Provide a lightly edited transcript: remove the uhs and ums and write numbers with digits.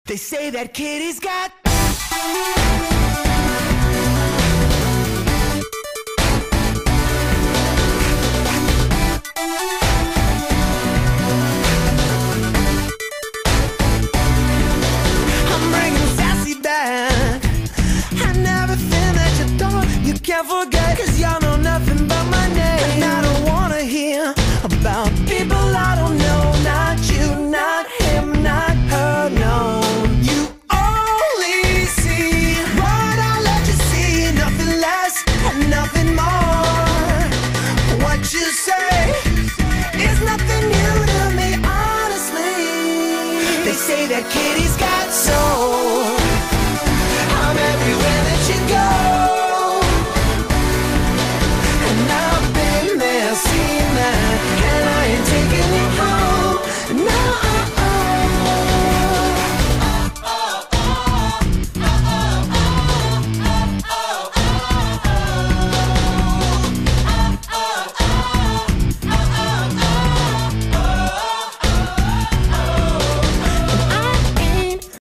They say that Kitty's got I'm bringing sassy back and everything that you thought you can't forget, 'cause y'all know nothing but my name. And I don't wanna hear about people I don't know. Not you, not him, not her, no. You only see what I let you see, nothing less and nothing more. What you say is nothing new to me, honestly. They say that Kitty's got soul.